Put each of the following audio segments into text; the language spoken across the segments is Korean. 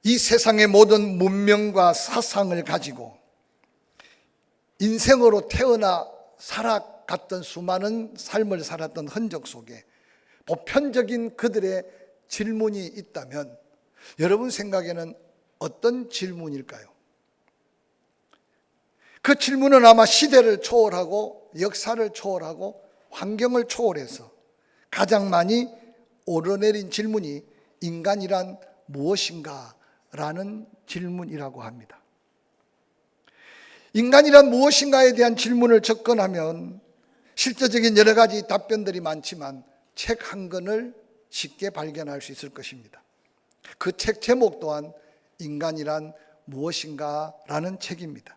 이 세상의 모든 문명과 사상을 가지고 인생으로 태어나 살아갔던 수많은 삶을 살았던 흔적 속에 보편적인 그들의 질문이 있다면 여러분 생각에는 어떤 질문일까요? 그 질문은 아마 시대를 초월하고 역사를 초월하고 환경을 초월해서 가장 많이 오르내린 질문이 인간이란 무엇인가? 라는 질문이라고 합니다. 인간이란 무엇인가에 대한 질문을 접근하면 실제적인 여러 가지 답변들이 많지만 책 한 권을 쉽게 발견할 수 있을 것입니다. 그 책 제목 또한 인간이란 무엇인가? 라는 책입니다.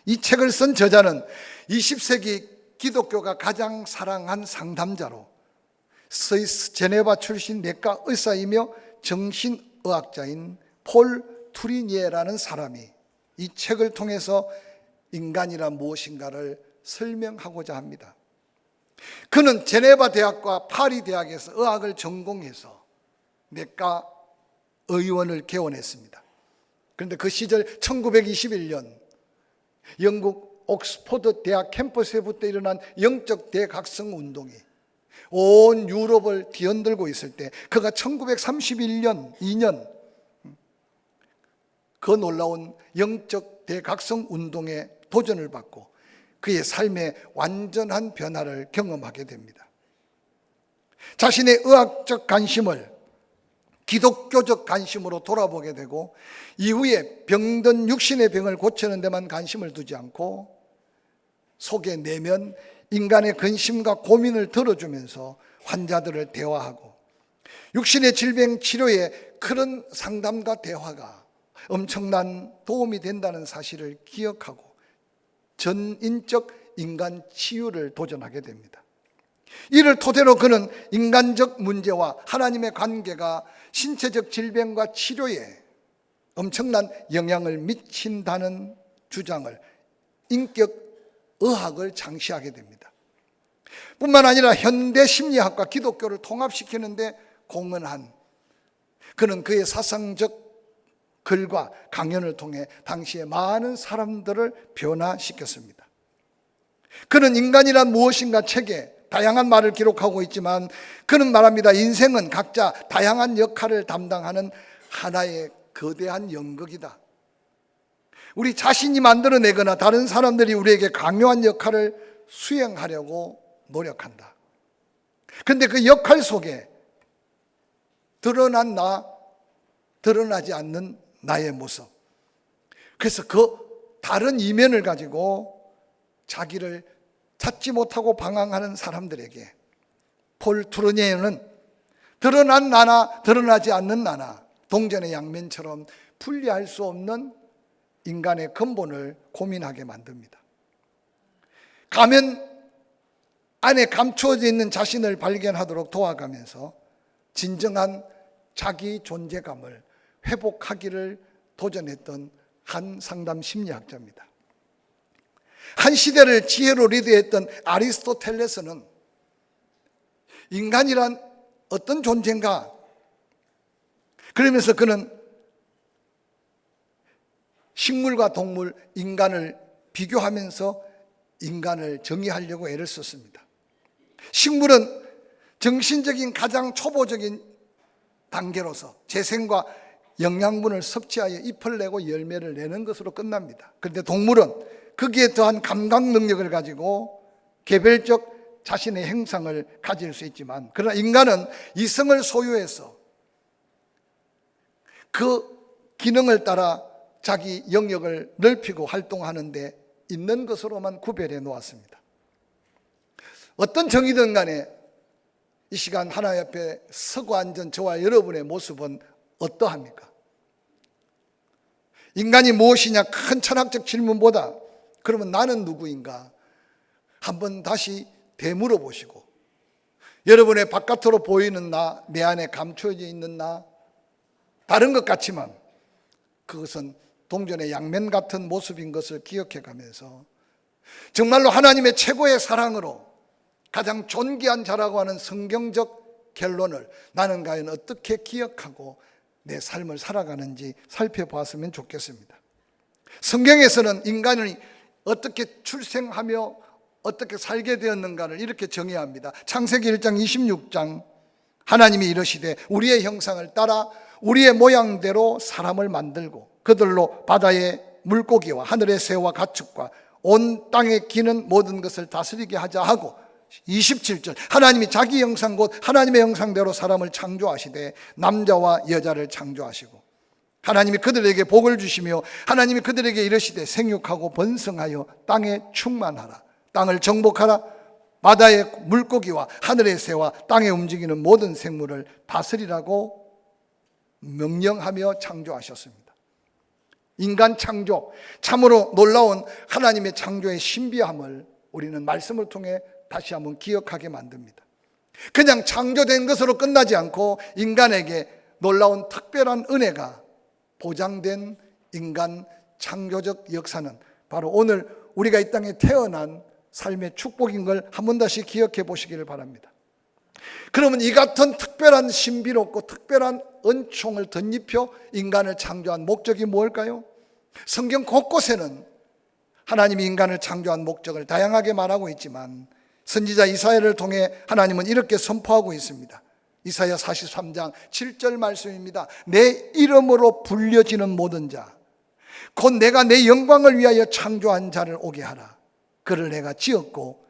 이 책을 쓴 저자는 20세기 기독교가 가장 사랑한 상담자로 스위스 제네바 출신 내과 의사이며 정신의학자인 폴 투리니에라는 사람이 이 책을 통해서 인간이란 무엇인가를 설명하고자 합니다. 그는 제네바 대학과 파리 대학에서 의학을 전공해서 내과 의원을 개원했습니다. 그런데 그 시절 1921년 영국 옥스퍼드 대학 캠퍼스에부터 일어난 영적 대각성 운동이 온 유럽을 뒤흔들고 있을 때 그가 1931년 2년 그 놀라운 영적 대각성 운동에 도전을 받고 그의 삶에 완전한 변화를 경험하게 됩니다. 자신의 의학적 관심을 기독교적 관심으로 돌아보게 되고 이후에 병든 육신의 병을 고치는 데만 관심을 두지 않고 속의 내면 인간의 근심과 고민을 들어주면서 환자들을 대화하고 육신의 질병 치료에 그런 상담과 대화가 엄청난 도움이 된다는 사실을 기억하고 전인적 인간 치유를 도전하게 됩니다. 이를 토대로 그는 인간적 문제와 하나님의 관계가 신체적 질병과 치료에 엄청난 영향을 미친다는 주장을 인격의학을 창시하게 됩니다. 뿐만 아니라 현대 심리학과 기독교를 통합시키는데 공헌한 그는 그의 사상적 글과 강연을 통해 당시에 많은 사람들을 변화시켰습니다. 그는 인간이란 무엇인가 책에 다양한 말을 기록하고 있지만 그는 말합니다. 인생은 각자 다양한 역할을 담당하는 하나의 거대한 연극이다. 우리 자신이 만들어내거나 다른 사람들이 우리에게 강요한 역할을 수행하려고 노력한다. 그런데 그 역할 속에 드러난 나, 드러나지 않는 나의 모습. 그래서 그 다른 이면을 가지고 자기를 찾지 못하고 방황하는 사람들에게 폴 투르니에는 드러난 나나 드러나지 않는 나나 동전의 양면처럼 분리할 수 없는 인간의 근본을 고민하게 만듭니다. 가면 안에 감추어져 있는 자신을 발견하도록 도와가면서 진정한 자기 존재감을 회복하기를 도전했던 한 상담 심리학자입니다. 한 시대를 지혜로 리드했던 아리스토텔레스는 인간이란 어떤 존재인가? 그러면서 그는 식물과 동물, 인간을 비교하면서 인간을 정의하려고 애를 썼습니다. 식물은 정신적인 가장 초보적인 단계로서 재생과 영양분을 섭취하여 잎을 내고 열매를 내는 것으로 끝납니다. 그런데 동물은 거기에 더한 감각 능력을 가지고 개별적 자신의 행상을 가질 수 있지만 그러나 인간은 이성을 소유해서 그 기능을 따라 자기 영역을 넓히고 활동하는 데 있는 것으로만 구별해 놓았습니다. 어떤 정의든 간에 이 시간 하나님 앞에 서고 앉은 저와 여러분의 모습은 어떠합니까? 인간이 무엇이냐 큰 철학적 질문보다 그러면 나는 누구인가? 한번 다시 되물어 보시고 여러분의 바깥으로 보이는 나, 내 안에 감춰져 있는 나 다른 것 같지만 그것은 동전의 양면 같은 모습인 것을 기억해 가면서 정말로 하나님의 최고의 사랑으로 가장 존귀한 자라고 하는 성경적 결론을 나는 과연 어떻게 기억하고 내 삶을 살아가는지 살펴보았으면 좋겠습니다. 성경에서는 인간이 어떻게 출생하며 어떻게 살게 되었는가를 이렇게 정의합니다. 창세기 1장 26장 하나님이 이르시되 우리의 형상을 따라 우리의 모양대로 사람을 만들고 그들로 바다의 물고기와 하늘의 새와 가축과 온 땅에 기는 모든 것을 다스리게 하자 하고 27절 하나님이 자기 형상 곧 하나님의 형상대로 사람을 창조하시되 남자와 여자를 창조하시고 하나님이 그들에게 복을 주시며 하나님이 그들에게 이르시되 생육하고 번성하여 땅에 충만하라 땅을 정복하라 바다의 물고기와 하늘의 새와 땅에 움직이는 모든 생물을 다스리라고 명령하며 창조하셨습니다. 인간 창조, 참으로 놀라운 하나님의 창조의 신비함을 우리는 말씀을 통해 다시 한번 기억하게 만듭니다. 그냥 창조된 것으로 끝나지 않고 인간에게 놀라운 특별한 은혜가 보장된 인간 창조적 역사는 바로 오늘 우리가 이 땅에 태어난 삶의 축복인 걸 한 번 다시 기억해 보시기를 바랍니다. 그러면 이 같은 특별한 신비롭고 특별한 은총을 덧입혀 인간을 창조한 목적이 뭘까요? 성경 곳곳에는 하나님이 인간을 창조한 목적을 다양하게 말하고 있지만 선지자 이사야를 통해 하나님은 이렇게 선포하고 있습니다. 이사야 43장 7절 말씀입니다. 내 이름으로 불려지는 모든 자 곧 내가 내 영광을 위하여 창조한 자를 오게 하라. 그를 내가 지었고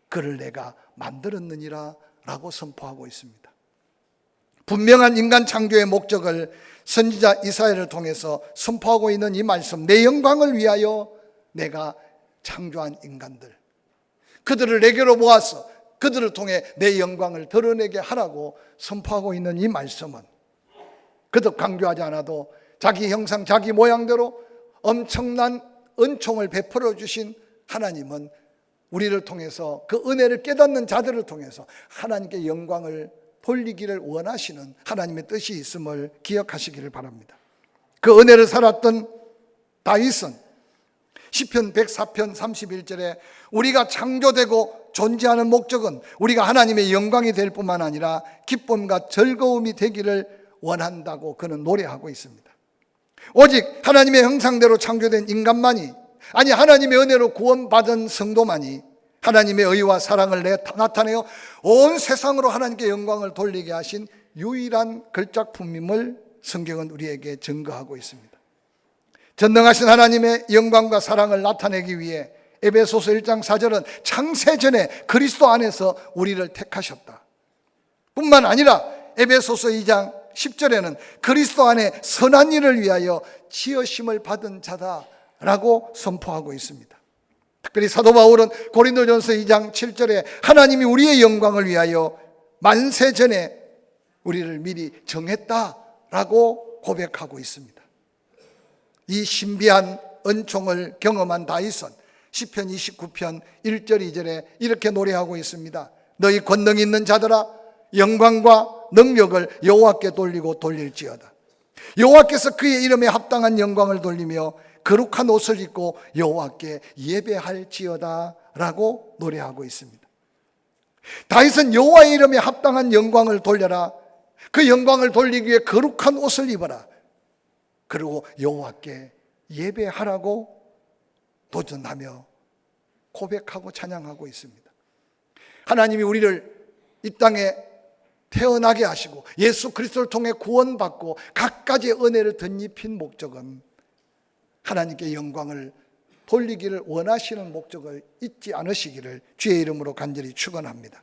그를 내가 만들었느니라 라고 선포하고 있습니다. 분명한 인간 창조의 목적을 선지자 이사야를 통해서 선포하고 있는 이 말씀, 내 영광을 위하여 내가 창조한 인간들, 그들을 내게로 모아서 그들을 통해 내 영광을 드러내게 하라고 선포하고 있는 이 말씀은 그도 강조하지 않아도 자기 형상 자기 모양대로 엄청난 은총을 베풀어 주신 하나님은 우리를 통해서 그 은혜를 깨닫는 자들을 통해서 하나님께 영광을 돌리기를 원하시는 하나님의 뜻이 있음을 기억하시기를 바랍니다. 그 은혜를 살았던 다윗은 시편 104편 31절에 우리가 창조되고 존재하는 목적은 우리가 하나님의 영광이 될 뿐만 아니라 기쁨과 즐거움이 되기를 원한다고 그는 노래하고 있습니다. 오직 하나님의 형상대로 창조된 인간만이, 아니 하나님의 은혜로 구원받은 성도만이 하나님의 의와 사랑을 나타내어 온 세상으로 하나님께 영광을 돌리게 하신 유일한 걸작품임을 성경은 우리에게 증거하고 있습니다. 전능하신 하나님의 영광과 사랑을 나타내기 위해 에베소서 1장 4절은 창세전에 그리스도 안에서 우리를 택하셨다 뿐만 아니라 에베소서 2장 10절에는 그리스도 안에 선한 일을 위하여 지으심을 받은 자다라고 선포하고 있습니다. 특별히 사도 바울은 고린도전서 2장 7절에 하나님이 우리의 영광을 위하여 만세 전에 우리를 미리 정했다라고 고백하고 있습니다. 이 신비한 은총을 경험한 다윗은 시편 29편 1절 2절에 이렇게 노래하고 있습니다. 너희 권능 있는 자들아 영광과 능력을 여호와께 돌리고 돌릴지어다. 여호와께서 그의 이름에 합당한 영광을 돌리며 거룩한 옷을 입고 여호와께 예배할지어다 라고 노래하고 있습니다. 다윗은 여호와의 이름에 합당한 영광을 돌려라, 그 영광을 돌리기 위해 거룩한 옷을 입어라, 그리고 여호와께 예배하라고 도전하며 고백하고 찬양하고 있습니다. 하나님이 우리를 이 땅에 태어나게 하시고 예수 그리스도를 통해 구원받고 갖가지 은혜를 덧입힌 목적은 하나님께 영광을 돌리기를 원하시는 목적을 잊지 않으시기를 주의 이름으로 간절히 축원합니다.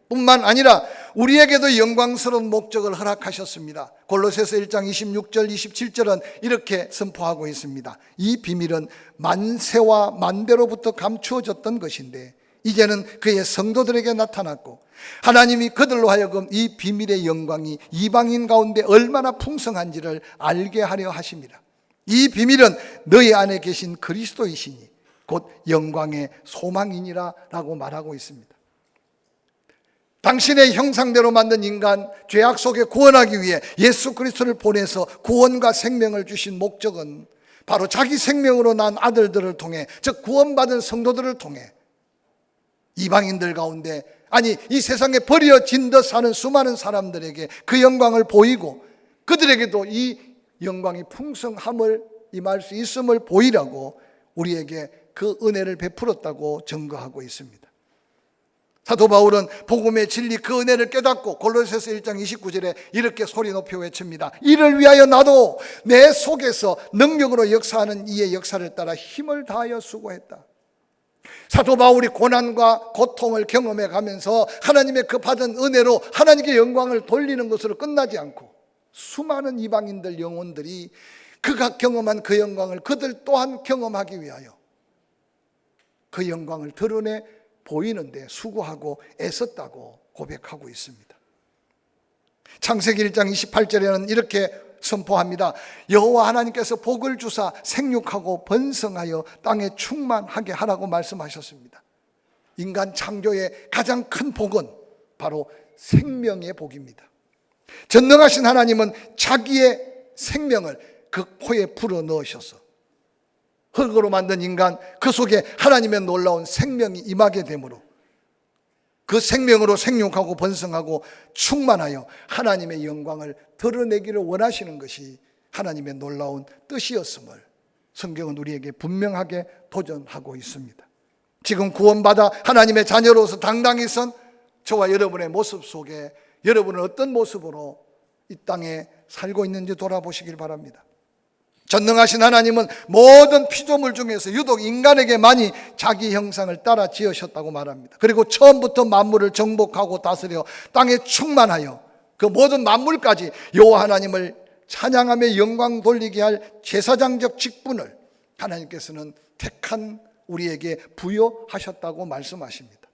뿐만 아니라 우리에게도 영광스러운 목적을 허락하셨습니다. 골로새서 1장 26절 27절은 이렇게 선포하고 있습니다. 이 비밀은 만세와 만대로부터 감추어졌던 것인데 이제는 그의 성도들에게 나타났고 하나님이 그들로 하여금 이 비밀의 영광이 이방인 가운데 얼마나 풍성한지를 알게 하려 하십니다. 이 비밀은 너희 안에 계신 그리스도이시니 곧 영광의 소망이니라 라고 말하고 있습니다. 당신의 형상대로 만든 인간 죄악 속에 구원하기 위해 예수 그리스도를 보내서 구원과 생명을 주신 목적은 바로 자기 생명으로 난 아들들을 통해, 즉 구원받은 성도들을 통해 이방인들 가운데, 아니 이 세상에 버려진 듯 사는 수많은 사람들에게 그 영광을 보이고 그들에게도 이 영광이 풍성함을 임할 수 있음을 보이라고 우리에게 그 은혜를 베풀었다고 증거하고 있습니다. 사도 바울은 복음의 진리 그 은혜를 깨닫고 골로새서 1장 29절에 이렇게 소리 높여 외칩니다. 이를 위하여 나도 내 속에서 능력으로 역사하는 이의 역사를 따라 힘을 다하여 수고했다. 사도 바울이 고난과 고통을 경험해 가면서 하나님의 그 받은 은혜로 하나님께 영광을 돌리는 것으로 끝나지 않고 수많은 이방인들 영혼들이 그가 경험한 그 영광을 그들 또한 경험하기 위하여 그 영광을 드러내 보이는데 수고하고 애썼다고 고백하고 있습니다. 창세기 1장 28절에는 이렇게 선포합니다. 여호와 하나님께서 복을 주사 생육하고 번성하여 땅에 충만하게 하라고 말씀하셨습니다. 인간 창조의 가장 큰 복은 바로 생명의 복입니다. 전능하신 하나님은 자기의 생명을 그 코에 불어 넣으셔서 흙으로 만든 인간 그 속에 하나님의 놀라운 생명이 임하게 되므로 그 생명으로 생육하고 번성하고 충만하여 하나님의 영광을 드러내기를 원하시는 것이 하나님의 놀라운 뜻이었음을 성경은 우리에게 분명하게 도전하고 있습니다. 지금 구원받아 하나님의 자녀로서 당당히 선 저와 여러분의 모습 속에 여러분은 어떤 모습으로 이 땅에 살고 있는지 돌아보시길 바랍니다. 전능하신 하나님은 모든 피조물 중에서 유독 인간에게 많이 자기 형상을 따라 지으셨다고 말합니다. 그리고 처음부터 만물을 정복하고 다스려 땅에 충만하여 그 모든 만물까지 여호와 하나님을 찬양하며 영광 돌리게 할 제사장적 직분을 하나님께서는 택한 우리에게 부여하셨다고 말씀하십니다.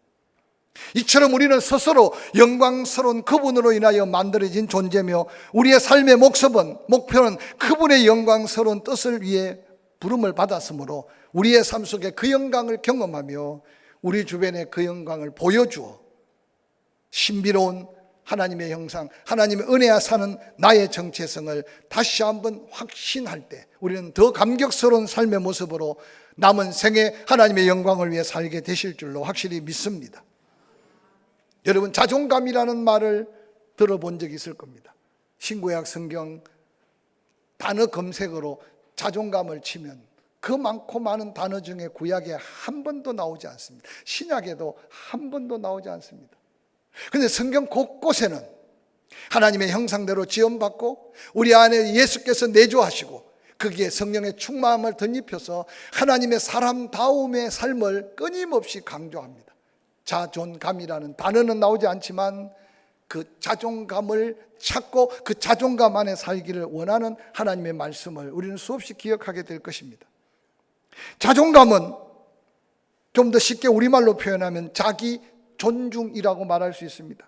이처럼 우리는 스스로 영광스러운 그분으로 인하여 만들어진 존재며 우리의 삶의 목표는 그분의 영광스러운 뜻을 위해 부름을 받았으므로 우리의 삶 속에 그 영광을 경험하며 우리 주변에 그 영광을 보여주어 신비로운 하나님의 형상, 하나님의 은혜와 사는 나의 정체성을 다시 한번 확신할 때 우리는 더 감격스러운 삶의 모습으로 남은 생에 하나님의 영광을 위해 살게 되실 줄로 확실히 믿습니다. 여러분, 자존감이라는 말을 들어본 적이 있을 겁니다. 신구약 성경 단어 검색어로 자존감을 치면 그 많고 많은 단어 중에 구약에 한 번도 나오지 않습니다. 신약에도 한 번도 나오지 않습니다. 그런데 성경 곳곳에는 하나님의 형상대로 지음받고 우리 안에 예수께서 내주하시고 거기에 성령의 충만함을 덧입혀서 하나님의 사람다움의 삶을 끊임없이 강조합니다. 자존감이라는 단어는 나오지 않지만 그 자존감을 찾고 그 자존감 안에 살기를 원하는 하나님의 말씀을 우리는 수없이 기억하게 될 것입니다. 자존감은 좀 더 쉽게 우리말로 표현하면 자기 존중이라고 말할 수 있습니다.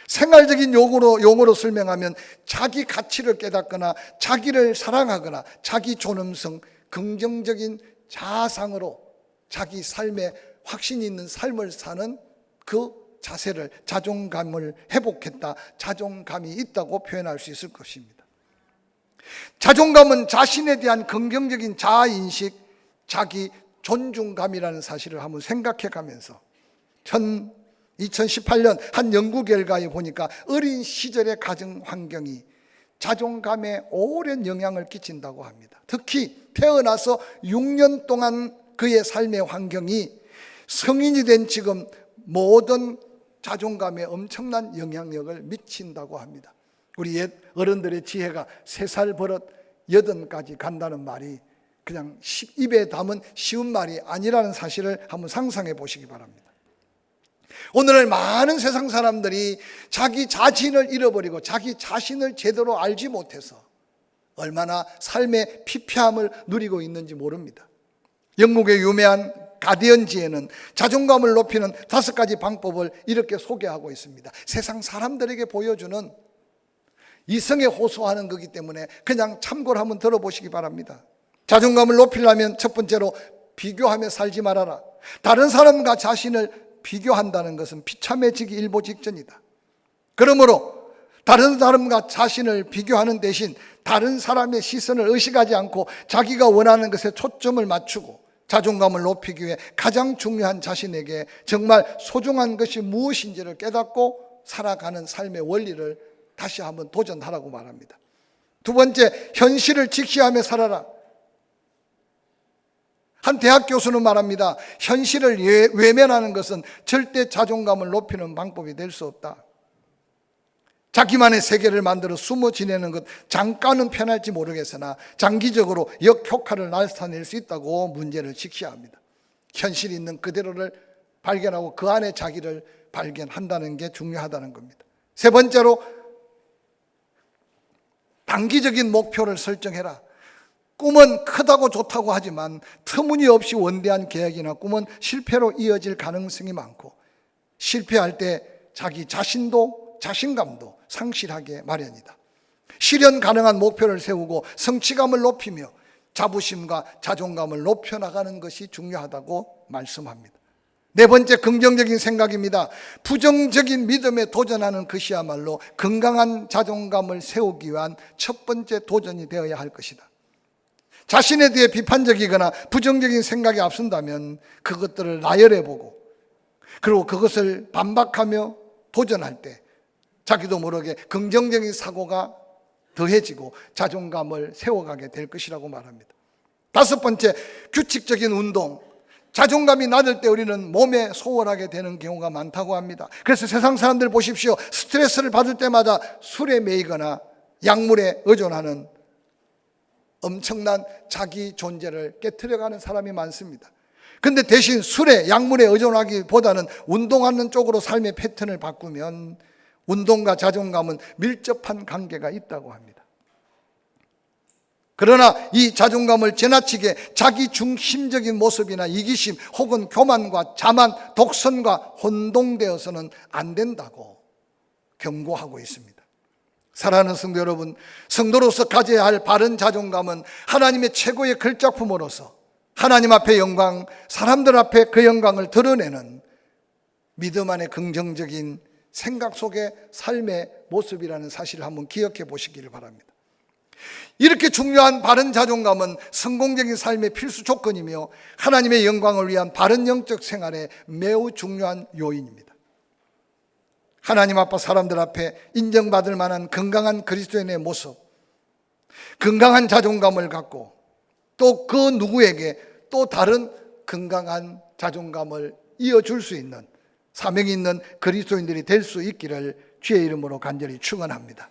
생활적인 용어로 설명하면 자기 가치를 깨닫거나 자기를 사랑하거나 자기 존엄성, 긍정적인 자아상으로 자기 삶에 확신이 있는 삶을 사는 그 자세를 자존감을 회복했다, 자존감이 있다고 표현할 수 있을 것입니다. 자존감은 자신에 대한 긍정적인 자아인식, 자기 존중감이라는 사실을 한번 생각해 가면서 2018년 한 연구 결과에 보니까 어린 시절의 가정 환경이 자존감에 오랜 영향을 끼친다고 합니다. 특히 태어나서 6년 동안 그의 삶의 환경이 성인이 된 지금 모든 자존감에 엄청난 영향력을 미친다고 합니다. 우리 옛 어른들의 지혜가 3살 버릇 8까지 간다는 말이 그냥 입에 담은 쉬운 말이 아니라는 사실을 한번 상상해 보시기 바랍니다. 오늘날 많은 세상 사람들이 자기 자신을 잃어버리고 자기 자신을 제대로 알지 못해서 얼마나 삶의 피폐함을 누리고 있는지 모릅니다. 영국의 유명한 가디언지에는 자존감을 높이는 5가지 방법을 이렇게 소개하고 있습니다. 세상 사람들에게 보여주는 이성에 호소하는 거기 때문에 그냥 참고를 한번 들어보시기 바랍니다. 자존감을 높이려면 첫 번째로 비교하며 살지 말아라. 다른 사람과 자신을 비교한다는 것은 비참해지기 일보 직전이다. 그러므로 다른 사람과 자신을 비교하는 대신 다른 사람의 시선을 의식하지 않고 자기가 원하는 것에 초점을 맞추고 자존감을 높이기 위해 가장 중요한 자신에게 정말 소중한 것이 무엇인지를 깨닫고 살아가는 삶의 원리를 다시 한번 도전하라고 말합니다. 두 번째, 현실을 직시하며 살아라. 한 대학 교수는 말합니다. 현실을 외면하는 것은 절대 자존감을 높이는 방법이 될 수 없다. 자기만의 세계를 만들어 숨어 지내는 것 잠깐은 편할지 모르겠으나 장기적으로 역효과를 나타낼 수 있다고 문제를 직시합니다. 현실이 있는 그대로를 발견하고 그 안에 자기를 발견한다는 게 중요하다는 겁니다. 세 번째로, 단기적인 목표를 설정해라. 꿈은 크다고 좋다고 하지만 터무니없이 원대한 계획이나 꿈은 실패로 이어질 가능성이 많고, 실패할 때 자기 자신도 자신감도 상실하게 마련이다. 실현 가능한 목표를 세우고 성취감을 높이며 자부심과 자존감을 높여나가는 것이 중요하다고 말씀합니다. 네 번째, 긍정적인 생각입니다. 부정적인 믿음에 도전하는 것이야말로 건강한 자존감을 세우기 위한 첫 번째 도전이 되어야 할 것이다. 자신에 대해 비판적이거나 부정적인 생각이 앞선다면 그것들을 나열해보고, 그리고 그것을 반박하며 도전할 때 자기도 모르게 긍정적인 사고가 더해지고 자존감을 세워가게 될 것이라고 말합니다. 다섯 번째, 규칙적인 운동. 자존감이 낮을 때 우리는 몸에 소홀하게 되는 경우가 많다고 합니다. 그래서 세상 사람들 보십시오. 스트레스를 받을 때마다 술에 매이거나 약물에 의존하는 엄청난 자기 존재를 깨트려가는 사람이 많습니다. 근데 대신 술에 약물에 의존하기보다는 운동하는 쪽으로 삶의 패턴을 바꾸면 운동과 자존감은 밀접한 관계가 있다고 합니다. 그러나 이 자존감을 지나치게 자기 중심적인 모습이나 이기심 혹은 교만과 자만, 독선과 혼동되어서는 안 된다고 경고하고 있습니다. 사랑하는 성도 여러분, 성도로서 가져야 할 바른 자존감은 하나님의 최고의 걸작품으로서 하나님 앞에 영광, 사람들 앞에 그 영광을 드러내는 믿음 안의 긍정적인 생각 속의 삶의 모습이라는 사실을 한번 기억해 보시기를 바랍니다. 이렇게 중요한 바른 자존감은 성공적인 삶의 필수 조건이며 하나님의 영광을 위한 바른 영적 생활의 매우 중요한 요인입니다. 하나님 아빠, 사람들 앞에 인정받을 만한 건강한 그리스도인의 모습, 건강한 자존감을 갖고 또 그 누구에게 또 다른 건강한 자존감을 이어줄 수 있는 사명이 있는 그리스도인들이 될 수 있기를 주의 이름으로 간절히 축원합니다.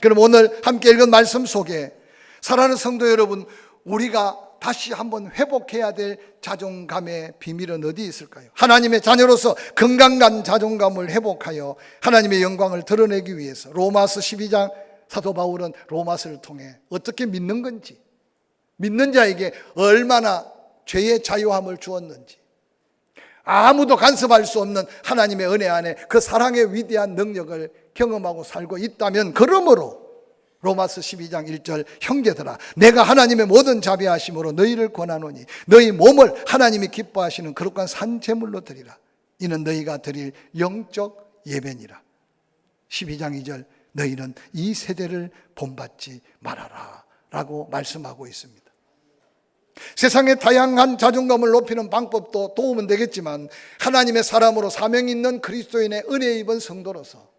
그럼 오늘 함께 읽은 말씀 속에 사랑하는 성도 여러분, 우리가 다시 한번 회복해야 될 자존감의 비밀은 어디 있을까요? 하나님의 자녀로서 건강한 자존감을 회복하여 하나님의 영광을 드러내기 위해서 로마서 12장 사도 바울은 로마서를 통해 어떻게 믿는 건지, 믿는 자에게 얼마나 죄의 자유함을 주었는지, 아무도 간섭할 수 없는 하나님의 은혜 안에 그 사랑의 위대한 능력을 경험하고 살고 있다면, 그러므로 로마서 12장 1절, 형제들아 내가 하나님의 모든 자비하심으로 너희를 권하노니 너희 몸을 하나님이 기뻐하시는 거룩한 산 제물로 드리라. 이는 너희가 드릴 영적 예배니라. 12장 2절, 너희는 이 세대를 본받지 말아라 라고 말씀하고 있습니다. 세상의 다양한 자존감을 높이는 방법도 도움은 되겠지만 하나님의 사람으로 사명 있는 그리스도인의 은혜 입은 성도로서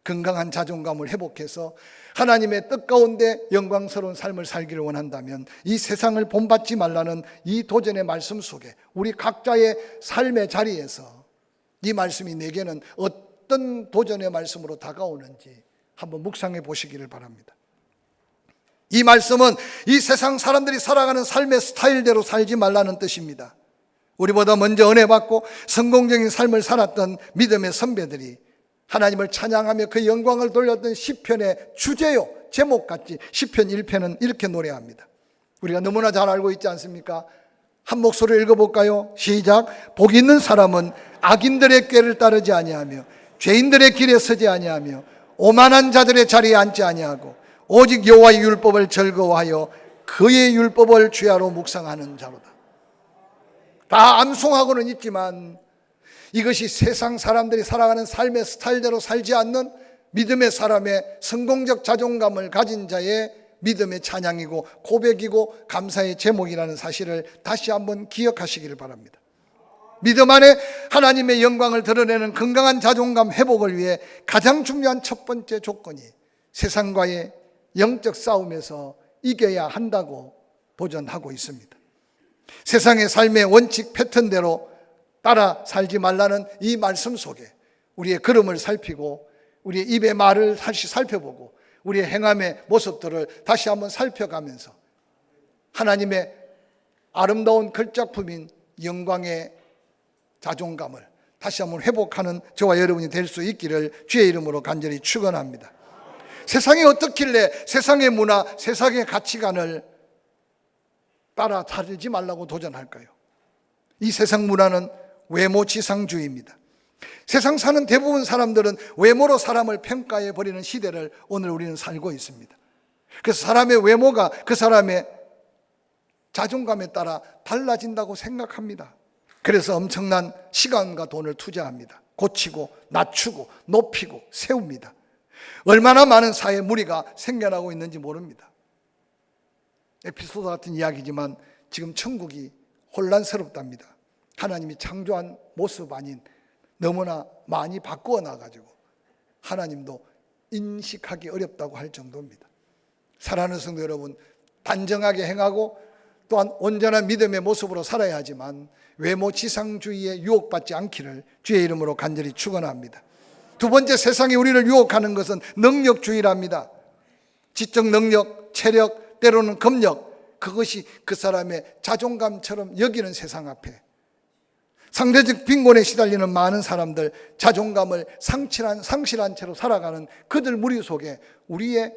건강한 자존감을 회복해서 하나님의 뜻 가운데 영광스러운 삶을 살기를 원한다면 이 세상을 본받지 말라는 이 도전의 말씀 속에 우리 각자의 삶의 자리에서 이 말씀이 내게는 어떤 도전의 말씀으로 다가오는지 한번 묵상해 보시기를 바랍니다. 이 말씀은 이 세상 사람들이 살아가는 삶의 스타일대로 살지 말라는 뜻입니다. 우리보다 먼저 은혜 받고 성공적인 삶을 살았던 믿음의 선배들이 하나님을 찬양하며 그 영광을 돌렸던 시편의 주제요, 제목같이 시편 1편은 이렇게 노래합니다. 우리가 너무나 잘 알고 있지 않습니까? 한 목소리로 읽어볼까요? 시작. 복 있는 사람은 악인들의 꾀를 따르지 아니하며 죄인들의 길에 서지 아니하며 오만한 자들의 자리에 앉지 아니하고 오직 여호와의 율법을 즐거워하여 그의 율법을 주야로 묵상하는 자로다. 다 암송하고는 있지만 이것이 세상 사람들이 살아가는 삶의 스타일대로 살지 않는 믿음의 사람의 성공적 자존감을 가진 자의 믿음의 찬양이고 고백이고 감사의 제목이라는 사실을 다시 한번 기억하시기를 바랍니다. 믿음 안에 하나님의 영광을 드러내는 건강한 자존감 회복을 위해 가장 중요한 첫 번째 조건이 세상과의 영적 싸움에서 이겨야 한다고 도전하고 있습니다. 세상의 삶의 원칙 패턴대로 따라 살지 말라는 이 말씀 속에 우리의 걸음을 살피고 우리의 입의 말을 다시 살펴보고 우리의 행함의 모습들을 다시 한번 살펴가면서 하나님의 아름다운 걸작품인 영광의 자존감을 다시 한번 회복하는 저와 여러분이 될 수 있기를 주의 이름으로 간절히 축원합니다. 세상이 어떻길래 세상의 문화, 세상의 가치관을 따라 살지 말라고 도전할까요? 이 세상 문화는 외모 지상주의입니다. 세상 사는 대부분 사람들은 외모로 사람을 평가해 버리는 시대를 오늘 우리는 살고 있습니다. 그래서 사람의 외모가 그 사람의 자존감에 따라 달라진다고 생각합니다. 그래서 엄청난 시간과 돈을 투자합니다. 고치고 낮추고 높이고 세웁니다. 얼마나 많은 사회 무리가 생겨나고 있는지 모릅니다. 에피소드 같은 이야기지만 지금 천국이 혼란스럽답니다. 하나님이 창조한 모습 아닌 너무나 많이 바꾸어 놔가지고 하나님도 인식하기 어렵다고 할 정도입니다. 사랑하는 성도 여러분, 단정하게 행하고 또한 온전한 믿음의 모습으로 살아야 하지만 외모 지상주의에 유혹받지 않기를 주의 이름으로 간절히 축원합니다. 두 번째, 세상이 우리를 유혹하는 것은 능력주의랍니다. 지적 능력, 체력, 때로는 검력, 그것이 그 사람의 자존감처럼 여기는 세상 앞에 상대적 빈곤에 시달리는 많은 사람들, 자존감을 상실한 채로 살아가는 그들 무리 속에 우리의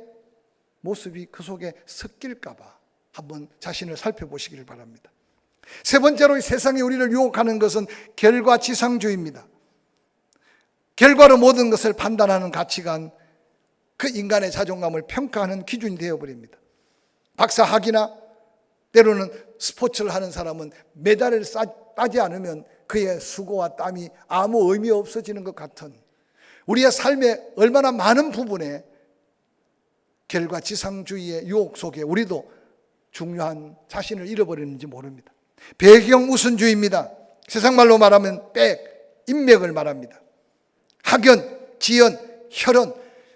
모습이 그 속에 섞일까 봐 한번 자신을 살펴보시기를 바랍니다. 세 번째로, 이 세상이 우리를 유혹하는 것은 결과지상주의입니다. 결과로 모든 것을 판단하는 가치관, 그 인간의 자존감을 평가하는 기준이 되어버립니다. 박사학위나 때로는 스포츠를 하는 사람은 메달을 따지 않으면 그의 수고와 땀이 아무 의미 없어지는 것 같은 우리의 삶의 얼마나 많은 부분에 결과지상주의의 유혹 속에 우리도 중요한 자신을 잃어버리는지 모릅니다. 배경우선주의입니다. 세상 말로 말하면 인맥을 말합니다. 학연, 지연, 혈연.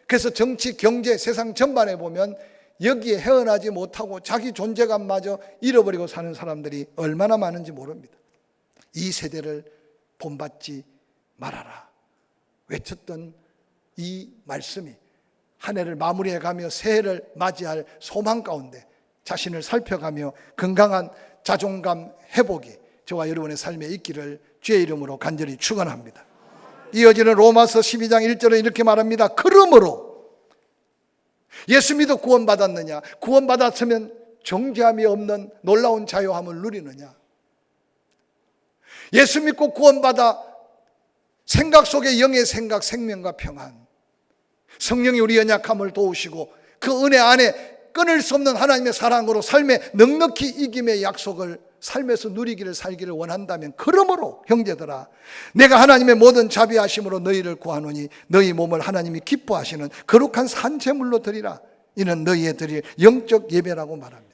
그래서 정치, 경제, 세상 전반에 보면 여기에 헤어나지 못하고 자기 존재감마저 잃어버리고 사는 사람들이 얼마나 많은지 모릅니다. 이 세대를 본받지 말아라 외쳤던 이 말씀이 한 해를 마무리해가며 새해를 맞이할 소망 가운데 자신을 살펴가며 건강한 자존감 회복이 저와 여러분의 삶에 있기를 주의 이름으로 간절히 축원합니다. 이어지는 로마서 12장 1절에 이렇게 말합니다. 그러므로 예수 믿어 구원받았느냐? 구원받았으면 정죄함이 없는 놀라운 자유함을 누리느냐? 예수 믿고 구원받아 생각 속에 영의 생각, 생명과 평안, 성령이 우리 연약함을 도우시고 그 은혜 안에 끊을 수 없는 하나님의 사랑으로 삶에 넉넉히 이김의 약속을 삶에서 누리기를 살기를 원한다면, 그러므로 형제들아, 내가 하나님의 모든 자비하심으로 너희를 구하노니 너희 몸을 하나님이 기뻐하시는 거룩한 산제물로 드리라. 이는 너희의 드릴 영적 예배라고 말합니다.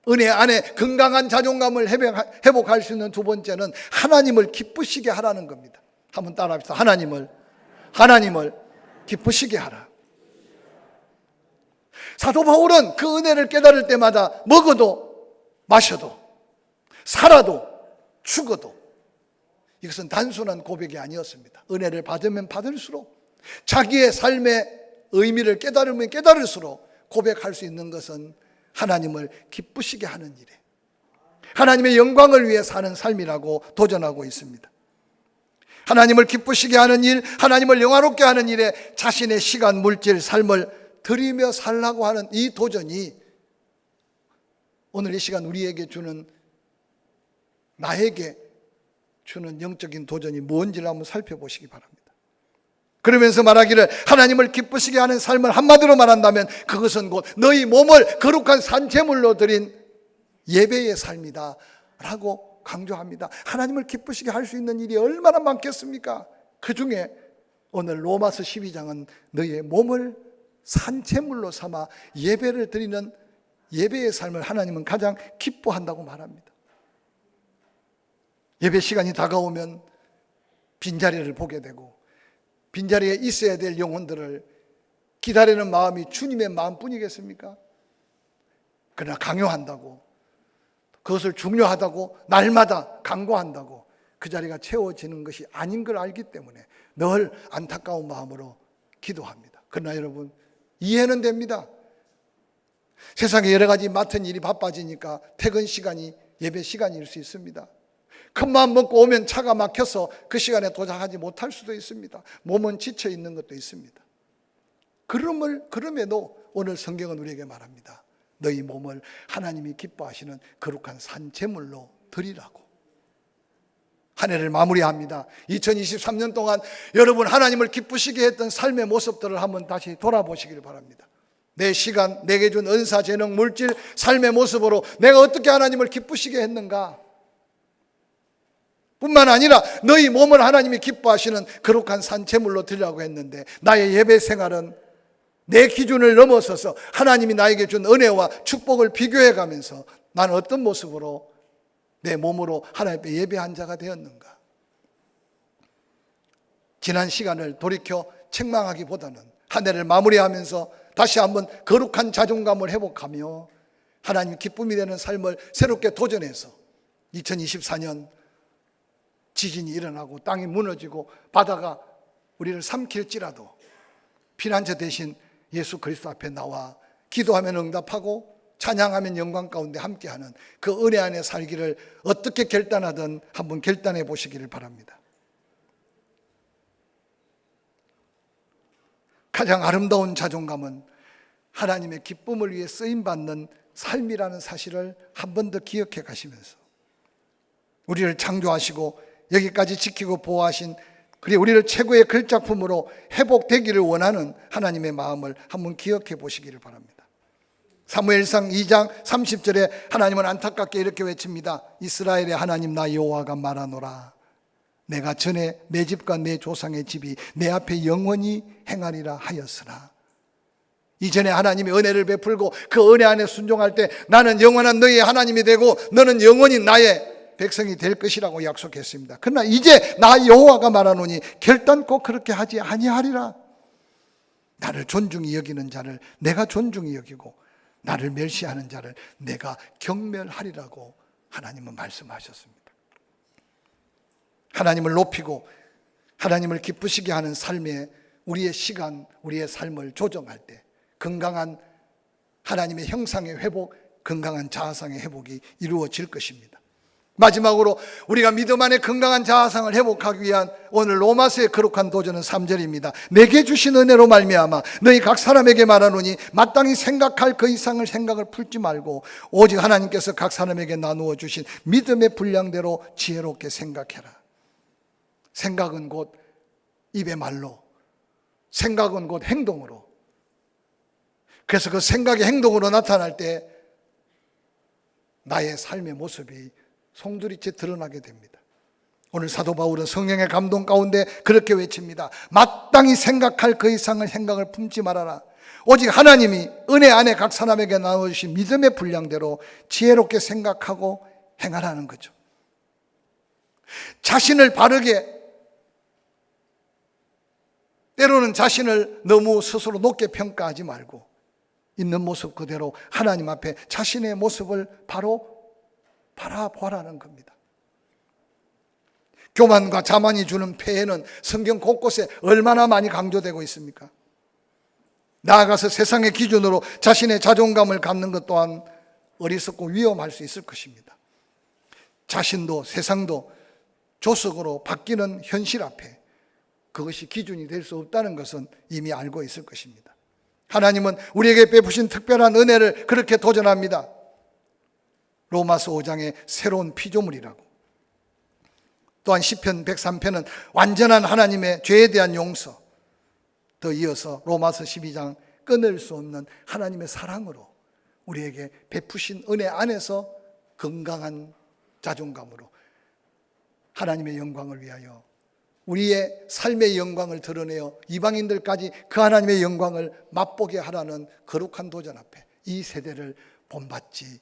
은혜 안에 건강한 자존감을 회복할 수 있는 두 번째는 하나님을 기쁘시게 하라는 겁니다. 한번 따라합시다. 하나님을 기쁘시게 하라. 사도 바울은 그 은혜를 깨달을 때마다 먹어도 마셔도 살아도 죽어도 이것은 단순한 고백이 아니었습니다. 은혜를 받으면 받을수록 자기의 삶의 의미를 깨달으면 깨달을수록 고백할 수 있는 것은 하나님을 기쁘시게 하는 일에 하나님의 영광을 위해 사는 삶이라고 도전하고 있습니다. 하나님을 기쁘시게 하는 일, 하나님을 영화롭게 하는 일에 자신의 시간, 물질, 삶을 드리며 살라고 하는 이 도전이 오늘 이 시간 우리에게 주는, 나에게 주는 영적인 도전이 뭔지를 한번 살펴보시기 바랍니다. 그러면서 말하기를 하나님을 기쁘시게 하는 삶을 한마디로 말한다면 그것은 곧 너희 몸을 거룩한 산제물로 드린 예배의 삶이다 라고 강조합니다. 하나님을 기쁘시게 할 수 있는 일이 얼마나 많겠습니까? 그 중에 오늘 로마서 12장은 너희의 몸을 산제물로 삼아 예배를 드리는 예배의 삶을 하나님은 가장 기뻐한다고 말합니다. 예배 시간이 다가오면 빈자리를 보게 되고 빈자리에 있어야 될 영혼들을 기다리는 마음이 주님의 마음뿐이겠습니까? 그러나 강요한다고, 그것을 중요하다고 날마다 간구한다고 그 자리가 채워지는 것이 아닌 걸 알기 때문에 늘 안타까운 마음으로 기도합니다. 그러나 여러분, 이해는 됩니다. 세상에 여러 가지 맡은 일이 바빠지니까 퇴근 시간이 예배 시간일 수 있습니다. 큰 마음 먹고 오면 차가 막혀서 그 시간에 도착하지 못할 수도 있습니다. 몸은 지쳐 있는 것도 있습니다. 그럼에도 오늘 성경은 우리에게 말합니다. 너희 몸을 하나님이 기뻐하시는 거룩한 산제물로 드리라고. 한 해를 마무리합니다. 2023년 동안 여러분 하나님을 기쁘시게 했던 삶의 모습들을 한번 다시 돌아보시길 바랍니다. 내 시간, 내게 준 은사, 재능, 물질, 삶의 모습으로 내가 어떻게 하나님을 기쁘시게 했는가? 뿐만 아니라 너희 몸을 하나님이 기뻐하시는 거룩한 산제물로 드리라고 했는데 나의 예배 생활은 내 기준을 넘어서서 하나님이 나에게 준 은혜와 축복을 비교해 가면서 나는 어떤 모습으로 내 몸으로 하나님 앞에 예배한 자가 되었는가? 지난 시간을 돌이켜 책망하기보다는 한 해를 마무리하면서 다시 한번 거룩한 자존감을 회복하며 하나님 기쁨이 되는 삶을 새롭게 도전해서 2024년 지진이 일어나고 땅이 무너지고 바다가 우리를 삼킬지라도 피난처 대신 예수 그리스도 앞에 나와 기도하면 응답하고 찬양하면 영광 가운데 함께하는 그 은혜 안에 살기를 어떻게 결단하든 한번 결단해 보시기를 바랍니다. 가장 아름다운 자존감은 하나님의 기쁨을 위해 쓰임받는 삶이라는 사실을 한 번 더 기억해 가시면서 우리를 창조하시고 여기까지 지키고 보호하신 그리고 우리를 최고의 걸작품으로 회복되기를 원하는 하나님의 마음을 한번 기억해 보시기를 바랍니다. 사무엘상 2장 30절에 하나님은 안타깝게 이렇게 외칩니다. 이스라엘의 하나님 나 여호와가 말하노라. 내가 전에 내 집과 내 조상의 집이 내 앞에 영원히 행하리라 하였으나 이전에 하나님이 은혜를 베풀고 그 은혜 안에 순종할 때 나는 영원한 너희의 하나님이 되고 너는 영원히 나의 백성이 될 것이라고 약속했습니다. 그러나 이제 나 여호와가 말하노니 결단코 그렇게 하지 아니하리라. 나를 존중히 여기는 자를 내가 존중히 여기고 나를 멸시하는 자를 내가 경멸하리라고 하나님은 말씀하셨습니다. 하나님을 높이고 하나님을 기쁘시게 하는 삶에 우리의 시간, 우리의 삶을 조정할 때 건강한 하나님의 형상의 회복, 건강한 자아상의 회복이 이루어질 것입니다. 마지막으로 우리가 믿음 안에 건강한 자아상을 회복하기 위한 오늘 로마서의 거룩한 도전은 3절입니다. 내게 주신 은혜로 말미암아 너희 각 사람에게 말하노니 마땅히 생각할 그 이상을 생각을 풀지 말고 오직 하나님께서 각 사람에게 나누어 주신 믿음의 분량대로 지혜롭게 생각해라. 생각은 곧 입의 말로, 생각은 곧 행동으로. 그래서 그 생각이 행동으로 나타날 때 나의 삶의 모습이 송두리째 드러나게 됩니다. 오늘 사도 바울은 성령의 감동 가운데 그렇게 외칩니다. 마땅히 생각할 그 이상의 생각을 품지 말아라. 오직 하나님이 은혜 안에 각 사람에게 나누신 믿음의 분량대로 지혜롭게 생각하고 행하라는 거죠. 자신을 바르게, 때로는 자신을 너무 스스로 높게 평가하지 말고 있는 모습 그대로 하나님 앞에 자신의 모습을 바로 바라보라는 겁니다. 교만과 자만이 주는 폐해는 성경 곳곳에 얼마나 많이 강조되고 있습니까? 나아가서 세상의 기준으로 자신의 자존감을 갖는 것 또한 어리석고 위험할 수 있을 것입니다. 자신도 세상도 조석으로 바뀌는 현실 앞에 그것이 기준이 될 수 없다는 것은 이미 알고 있을 것입니다. 하나님은 우리에게 베푸신 특별한 은혜를 그렇게 도전합니다. 로마서 5장의 새로운 피조물이라고. 또한 시편 103편은 완전한 하나님의 죄에 대한 용서. 더 이어서 로마서 12장 끊을 수 없는 하나님의 사랑으로 우리에게 베푸신 은혜 안에서 건강한 자존감으로 하나님의 영광을 위하여 우리의 삶의 영광을 드러내어 이방인들까지 그 하나님의 영광을 맛보게 하라는 거룩한 도전 앞에 이 세대를 본받지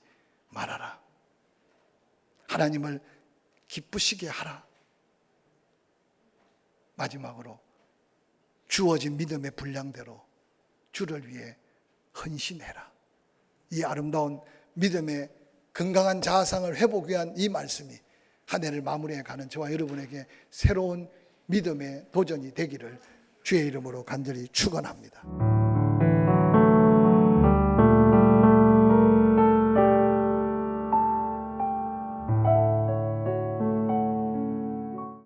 말아라. 하나님을 기쁘시게 하라. 마지막으로 주어진 믿음의 분량대로 주를 위해 헌신해라. 이 아름다운 믿음의 건강한 자아상을 회복하기 위한 이 말씀이 한 해를 마무리해 가는 저와 여러분에게 새로운 믿음의 도전이 되기를 주의 이름으로 간절히 축원합니다.